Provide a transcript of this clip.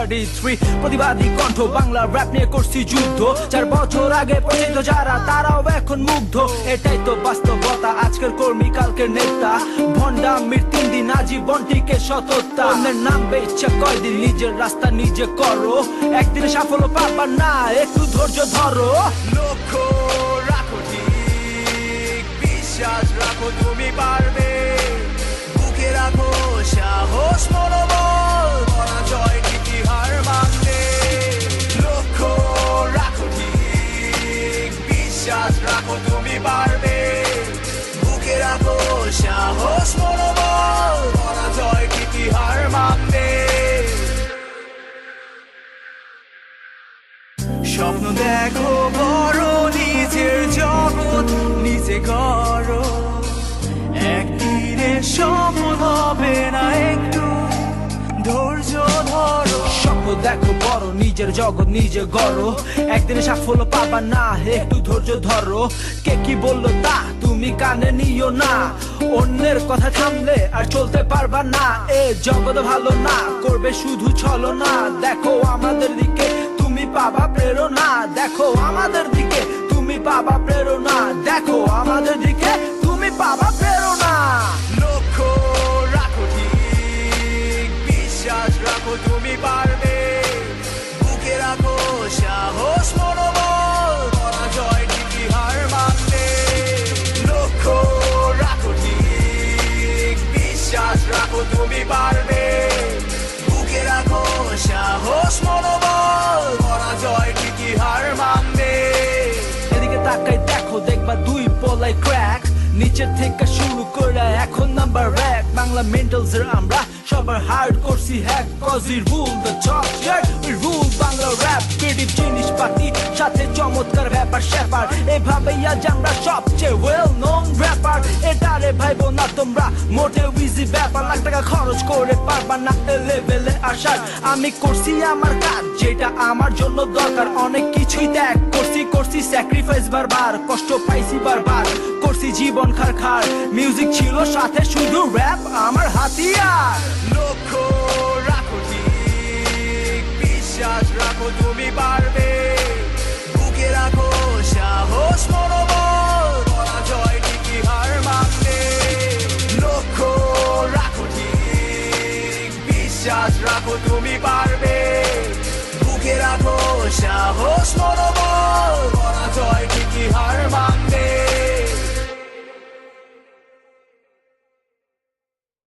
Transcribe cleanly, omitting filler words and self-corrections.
33 প্রতিবাদী কণ্ঠ বাংলা র‍্যাপ নিয়ে করছি যুদ্ধ 4 বছর আগে পরিচিত যারা তারাও এখন মুগ্ধ এটাই তো বাস্তবতা আজকের কর্মী কালকের নেতা ভন্ডামির 3 দিন আজীবন টিকে সততা অন্যের নাম বেচে কয়দিন নিজের রাস্তা নিজে করো একদিনে সাফল্য পাবা না একটু ধৈর্য ধরো লক্ষ্য রাখো ঠিক বিশ্বাস রাখো তুমি পারবে বুকে রাখো সাহস মনোবল পরাজয় ঠিকই হার মানবে লক্ষ্য রাখো ঠিক বিশ্বাস রাখো তুমি পারবে বুকে রাখো সাহস মনোবল পরাজয় ঠিকই হার মানবে স্বপ্ন দেখো বড় নিজের জগৎ নিজে করো একদিনে সফল হবে না একটু ধৈর্য ধরো স্বপ্ন দেখো বড় নিজের জগৎ নিজে গড়ো একদিনে সাফল্য পাবা না একটু ধৈর্য ধরো কে কি বললো তা তুমি কানে নিও না অন্যের কথা থামলে আর চলতে পারবা না এ জগৎ ভালো না করবে শুধু ছলনা দেখো আমাদের দিকে তুমি পাবা প্রেরণা দেখো আমাদের দিকে তুমি পাবা প্রেরণা দেখো আমাদের দিকে তুমি পাবা প্রেরণা লক্ষ্য রাখো ঠিক বিশ্বাস রাখো তুমি পারবে বুকে রাখো সাহস মনোবল পরাজয় ঠিকই হার মানবে লক্ষ্য রাখো ঠিক বিশ্বাস রাখো তুমি পারবে বুকে রাখো সাহস মনোবল পরাজয় ঠিকই হার মানবে এদিকে তাকাই দেখো দেখবা দুই পলাই ক্র্যাক নিচের থেকে শুরু করে এখন নাম্বার 1 বাংলা মেন্টালস এর আমরা সবার হার্ড করছি hack cause we rule the top we rule Bangla rap creative জিনিসপাতি সাথে চমৎকার ব্যাপার স্যাপার এভাবেই আজ আমরা সবচেয়ে ওয়েল নোন র‍্যাপার এটারে ভাইবো না তোমরা মোটেও ইজি ব্যাপার লাখ টাকা খরচ করে পারবা না এ লেভেলে আসার আমি করছি আমার কাজ যেটা আমার জন্য দরকার অনেক কিছুই ত্যাগ করছি স্যাক্রিফাইস বারবার কষ্ট পাইছি বারবার করছি জীবন খার মিউজিক ছিল সাথে শুধু র‍্যাপ আমার হাতিয়ার লক্ষ্য রাখো ঠিক বিশ্বাস রাখো তুমি পারবে বুকে রাখো সাহস মনোবল পরাজয় ঠিকই হার মানবে লক্ষ্য রাখো ঠিক বিশ্বাস রাখো তুমি পারবে বুকে রাখো সাহস মনোবল